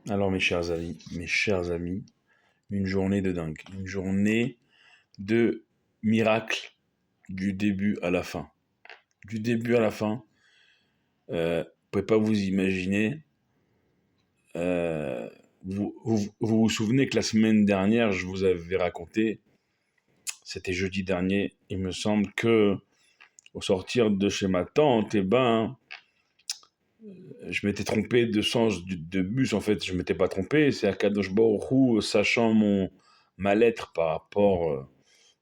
Alors mes chers amis, une journée de dingue, une journée de miracle du début à la fin. Du début à la fin, vous pouvez pas vous imaginer. euh, vous souvenez que la semaine dernière, je vous avais raconté, c'était jeudi dernier, il me semble que au sortir de chez ma tante, je m'étais trompé de sens de bus. En fait, je m'étais pas trompé. C'est Akadosh Baruch Hu, sachant ma lettre par rapport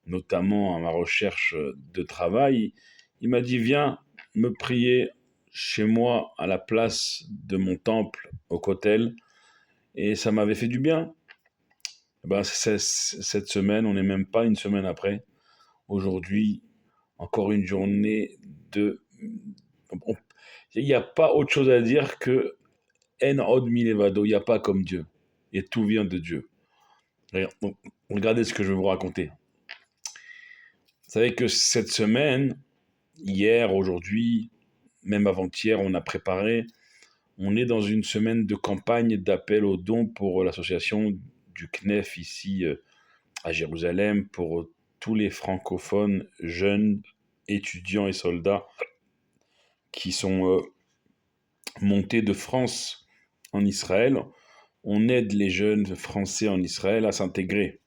notamment à ma recherche de travail, il m'a dit viens me prier chez moi à la place de mon temple au Kotel, et ça m'avait fait du bien. Ben, cette semaine, on n'est même pas une semaine après. Aujourd'hui, encore une journée de... Il n'y a pas autre chose à dire que En od milevado, il n'y a pas comme Dieu. Et tout vient de Dieu. Regardez ce que je vais vous raconter. Vous savez que cette semaine, hier, aujourd'hui, même avant-hier, on est dans une semaine de campagne d'appel aux dons pour l'association du CNEF ici à Jérusalem, pour tous les francophones, jeunes, étudiants et soldats qui sont montés de France en Israël. On aide les jeunes Français en Israël à s'intégrer,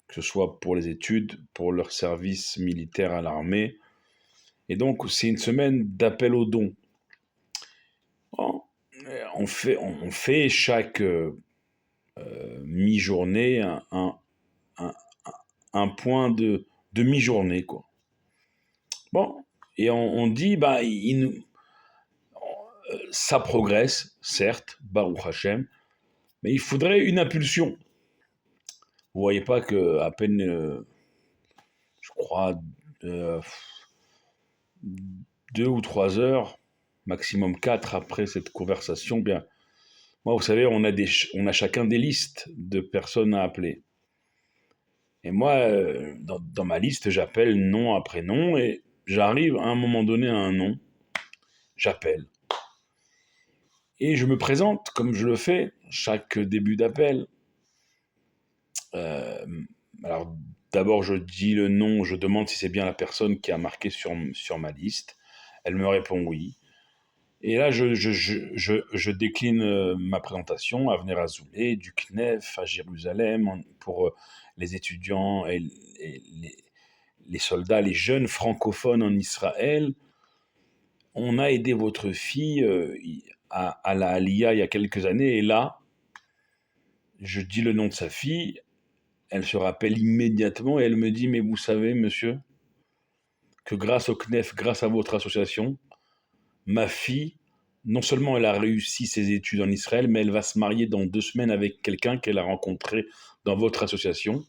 que ce soit pour les études, pour leur service militaire à l'armée. Et donc, c'est une semaine d'appel aux dons. On fait chaque mi-journée un, un point de mi-journée, quoi. Bon, et on dit, bah, ça progresse, certes, Baruch Hashem, mais il faudrait une impulsion. Vous voyez pas que à peine, je crois, euh, 2 ou 3 heures, maximum 4 après cette conversation, bien, moi, vous savez, on a chacun des listes de personnes à appeler. Et moi, dans ma liste, j'appelle nom après nom, et j'arrive à un moment donné à un nom, j'appelle. Et je me présente comme je le fais chaque début d'appel. Euh, alors, d'abord, je dis le nom, je demande si c'est bien la personne qui a marqué sur ma liste. Elle me répond oui. Et là, je décline ma présentation, Avenir Azoulay, du CNEF à Jérusalem, pour les étudiants et les soldats, les jeunes francophones en Israël. On a aidé votre fille à la Aliyah il y a quelques années, et là, je dis le nom de sa fille, elle se rappelle immédiatement et elle me dit, mais vous savez, monsieur, que grâce au CNEF, grâce à votre association, ma fille, non seulement elle a réussi ses études en Israël, mais elle va se marier dans 2 semaines avec quelqu'un qu'elle a rencontré dans votre association,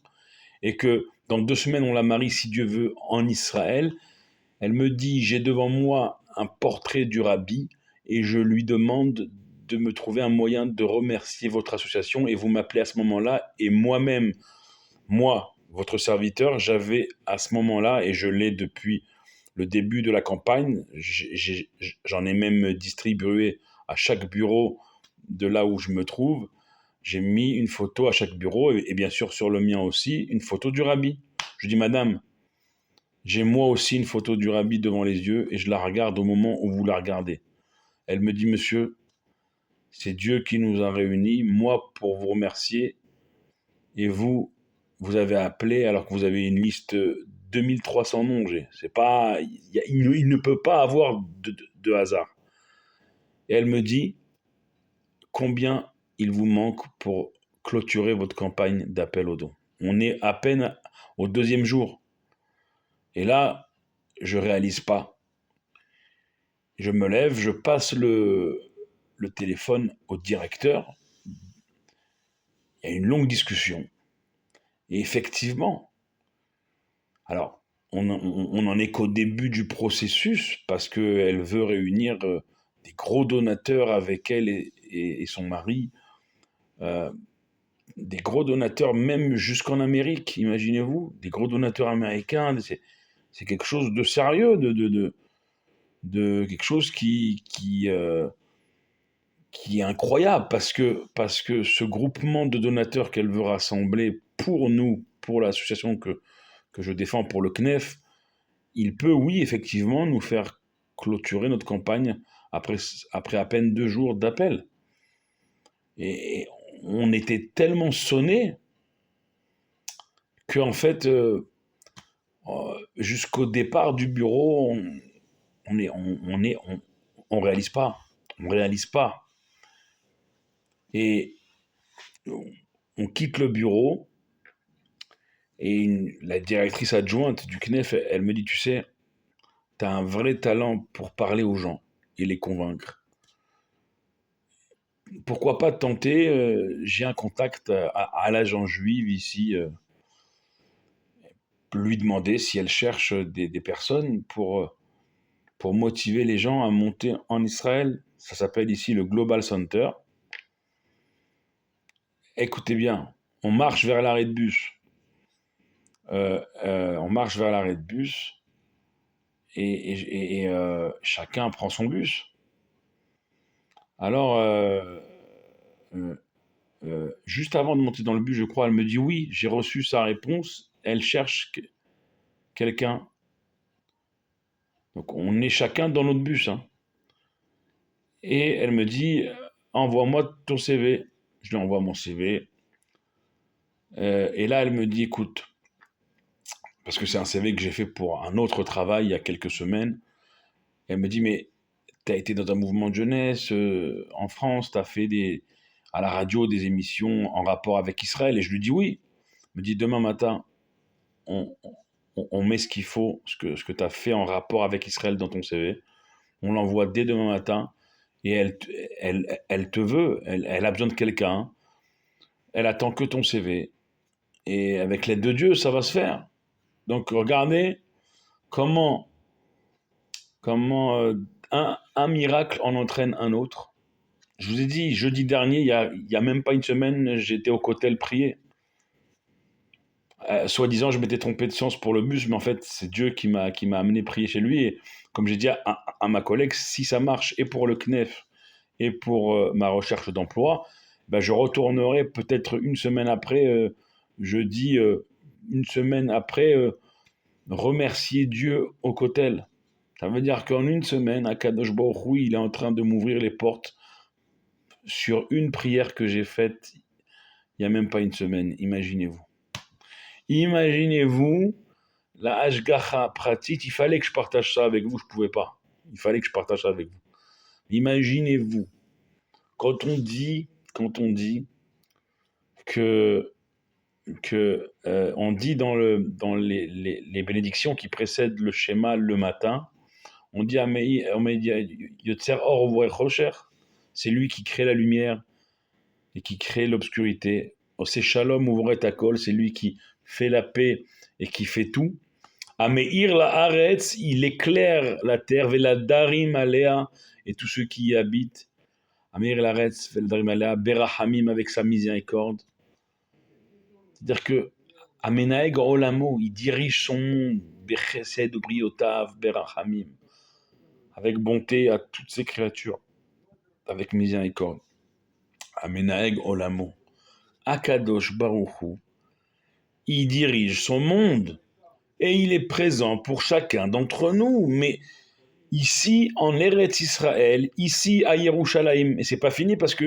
et que dans 2 semaines, on la marie, si Dieu veut, en Israël. Elle me dit, j'ai devant moi un portrait du rabbi, et je lui demande de me trouver un moyen de remercier votre association, et vous m'appelez à ce moment-là, et moi-même, moi, votre serviteur, j'avais à ce moment-là, et je l'ai depuis le début de la campagne, j'en ai même distribué à chaque bureau de là où je me trouve. J'ai mis une photo à chaque bureau, et bien sûr sur le mien aussi, une photo du rabbi. Je dis, madame, j'ai moi aussi une photo du rabbi devant les yeux, et je la regarde au moment où vous la regardez. Elle me dit, monsieur, c'est Dieu qui nous a réunis, moi pour vous remercier, et vous avez appelé alors que vous avez une liste 2300 noms. C'est pas, il ne peut pas avoir de hasard. Et elle me dit combien il vous manque pour clôturer votre campagne d'appel aux dons. On est à peine au deuxième jour. Et là, je réalise pas. Je me lève, je passe le téléphone au directeur. Il y a une longue discussion. Et effectivement, alors, on en est qu'au début du processus, parce qu'elle veut réunir des gros donateurs avec elle et son mari, euh, des gros donateurs même jusqu'en Amérique, imaginez-vous, des gros donateurs américains. C'est quelque chose de sérieux, de quelque chose qui qui est incroyable parce que ce groupement de donateurs qu'elle veut rassembler pour nous, pour l'association que je défends, pour le CNEF, il peut, oui, effectivement, nous faire clôturer notre campagne après, après à peine 2 jours d'appel. Et on était tellement sonnés qu'en fait, jusqu'au départ du bureau, on réalise pas. On réalise pas. Et on quitte le bureau et la directrice adjointe du CNEF, elle me dit, tu sais, tu as un vrai talent pour parler aux gens et les convaincre. Pourquoi pas tenter, j'ai un contact à l'agent juive ici, lui demander si elle cherche des personnes pour motiver les gens à monter en Israël. Ça s'appelle ici le Global Center. Écoutez bien, on marche vers l'arrêt de bus. On marche vers l'arrêt de bus et chacun prend son bus. Alors, euh, juste avant de monter dans le bus, je crois, elle me dit oui, j'ai reçu sa réponse. Elle cherche quelqu'un. Donc, on est chacun dans notre bus, hein. Et elle me dit envoie-moi ton CV. Je lui envoie mon CV. Et là, elle me dit écoute, parce que c'est un CV que j'ai fait pour un autre travail il y a quelques semaines. Elle me dit mais tu as été dans un mouvement de jeunesse en France, tu as fait à la radio des émissions en rapport avec Israël. Et je lui dis oui. Elle me dit demain matin, on, on met ce qu'il faut, ce que tu as fait en rapport avec Israël dans ton CV. On l'envoie dès demain matin. Et elle te veut, elle a besoin de quelqu'un. Elle attend que ton CV. Et avec l'aide de Dieu, ça va se faire. Donc regardez comment, comment un miracle en entraîne un autre. Je vous ai dit, jeudi dernier, il y a même pas une semaine, j'étais au Cotel prier. Soi-disant, je m'étais trompé de sens pour le bus, mais en fait, c'est Dieu qui m'a amené prier chez lui. Et comme j'ai dit à ma collègue, si ça marche et pour le CNEF et pour ma recherche d'emploi, ben, je retournerai peut-être une semaine après, jeudi, une semaine après, remercier Dieu au Cotel. Ça veut dire qu'en une semaine, Akadosh Baruch Hu, il est en train de m'ouvrir les portes sur une prière que j'ai faite il n'y a même pas une semaine, imaginez-vous. Imaginez-vous la Hashgacha pratique, il fallait que je partage ça avec vous, je ne pouvais pas. Il fallait que je partage ça avec vous. Imaginez-vous, quand on dit que, on dit dans les bénédictions qui précèdent le schéma le matin, on dit Yotzer Or Uvurech Chosher, c'est lui qui crée la lumière et qui crée l'obscurité. C'est Shalom Uvurech Hakol, c'est lui qui fait la paix et qui fait tout. Ameir la Haaretz, il éclaire la terre, Vela Darim Alea, et tous ceux qui y habitent. Ameir la Haaretz, Vela Darim Alea, Berahamim avec sa miséricorde. C'est-à-dire que Amenaeg Olamo, il dirige son monde, Bechesed Briotav, Berahamim, avec bonté à toutes ses créatures, avec miséricorde. Amenaeg Olamo, Akadosh Baruchu, il dirige son monde et il est présent pour chacun d'entre nous, mais ici en Eretz Israël, ici à Yerushalayim, et c'est pas fini parce que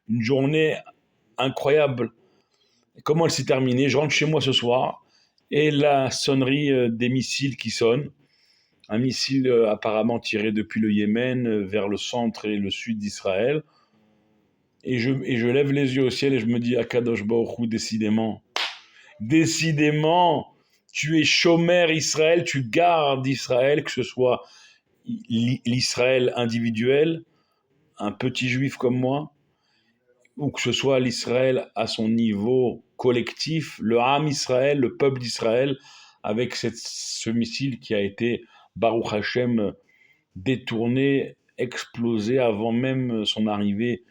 une journée incroyable. Comment elle s'est terminée? Je rentre chez moi ce soir et la sonnerie des missiles qui sonne, un missile apparemment tiré depuis le Yémen vers le centre et le sud d'Israël. Et je lève les yeux au ciel et je me dis Akadosh Baruch Hu, décidément, tu es chômeur Israël, tu gardes Israël, que ce soit l'Israël individuel, un petit juif comme moi, ou que ce soit l'Israël à son niveau collectif, le Ham Israël, le peuple d'Israël, avec ce missile qui a été, Baruch Hashem, détourné, explosé avant même son arrivée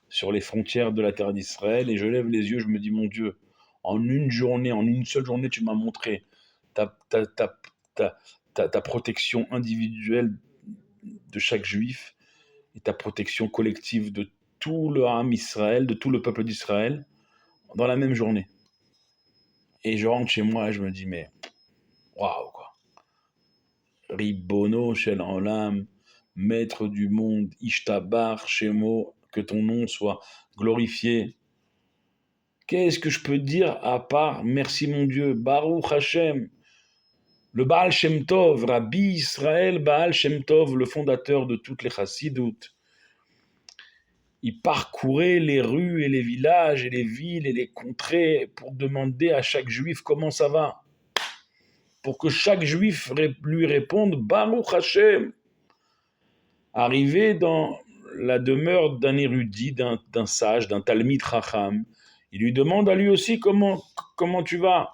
sur les frontières de la terre d'Israël. Et je lève les yeux, je me dis, mon Dieu, en une journée, en une seule journée, tu m'as montré ta, ta, ta, ta protection individuelle de chaque juif. et ta protection collective de tout le Ham Israël, de tout le peuple d'Israël, dans la même journée. Et je rentre chez moi et je me dis, mais waouh, quoi. Ribono shel olam, maître du monde, Ishtabar, Shemo, que ton nom soit glorifié. Qu'est-ce que je peux dire à part merci mon Dieu, Baruch Hashem, le Baal Shem Tov, Rabbi Israël Baal Shem Tov, le fondateur de toutes les chassidoutes. Il parcourait les rues et les villages et les villes et les contrées pour demander à chaque juif comment ça va. Pour que chaque juif lui réponde Baruch Hashem. Arrivé dans la demeure d'un érudit, d'un sage, d'un Talmid Chacham, il lui demande à lui aussi comment tu vas.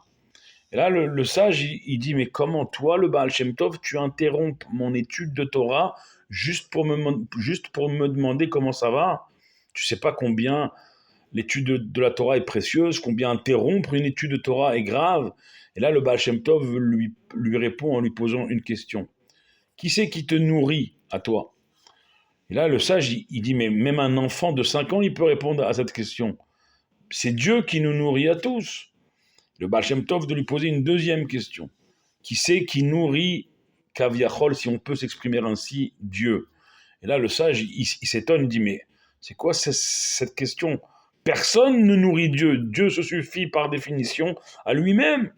Et là, le sage, il dit, mais comment toi, le Baal Shem Tov, tu interromps mon étude de Torah juste pour me demander comment ça va? Tu sais pas combien l'étude de la Torah est précieuse, combien interrompre une étude de Torah est grave. Et là, le Baal Shem Tov lui répond en lui posant une question. Qui c'est qui te nourrit à toi? Et là, le sage, il dit, mais même un enfant de 5 ans, il peut répondre à cette question. C'est Dieu qui nous nourrit à tous. Le Baal Shem Tov de lui poser une deuxième question. Qui c'est qui nourrit Kaviachol, si on peut s'exprimer ainsi, Dieu? Et là, le sage, il s'étonne, il dit, mais c'est quoi cette question? Personne ne nourrit Dieu. Dieu se suffit par définition à lui-même.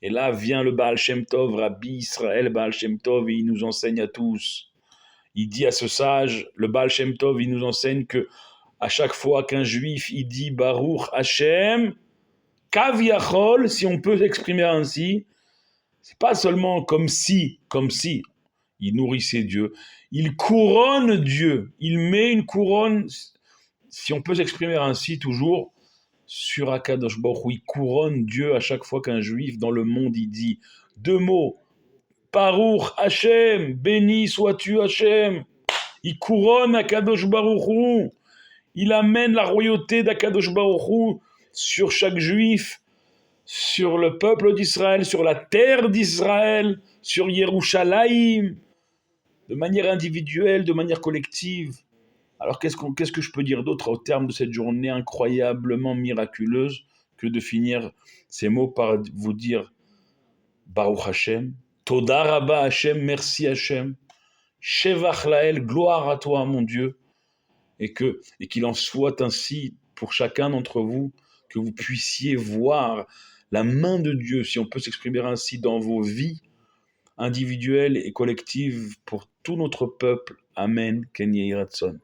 Et là vient le Baal Shem Tov, Rabbi Israël Baal Shem Tov, et il nous enseigne à tous. Il dit à ce sage, le Baal Shem Tov, il nous enseigne que à chaque fois qu'un juif, il dit Baruch Hashem, Kaviachol, si on peut s'exprimer ainsi, c'est pas seulement comme si il nourrissait Dieu, il couronne Dieu, il met une couronne, si on peut s'exprimer ainsi toujours, sur Akadosh Baruch Hu, il couronne Dieu à chaque fois qu'un juif dans le monde, il dit deux mots, Baruch Hashem, béni sois-tu Hashem, il couronne Akadosh Baruch Hu, il amène la royauté d'Akadosh Baruch Hu sur chaque juif, sur le peuple d'Israël, sur la terre d'Israël, sur Yerushalayim, de manière individuelle, de manière collective. Alors qu'est-ce que je peux dire d'autre au terme de cette journée incroyablement miraculeuse que de finir ces mots par vous dire Baruch Hashem, Toda Rabba Hashem, merci Hashem, Shevach Lael, gloire à toi mon Dieu, et qu'il en soit ainsi pour chacun d'entre vous, que vous puissiez voir la main de Dieu, si on peut s'exprimer ainsi, dans vos vies individuelles et collectives pour tout notre peuple. Amen. Ken Yehi Ratzon.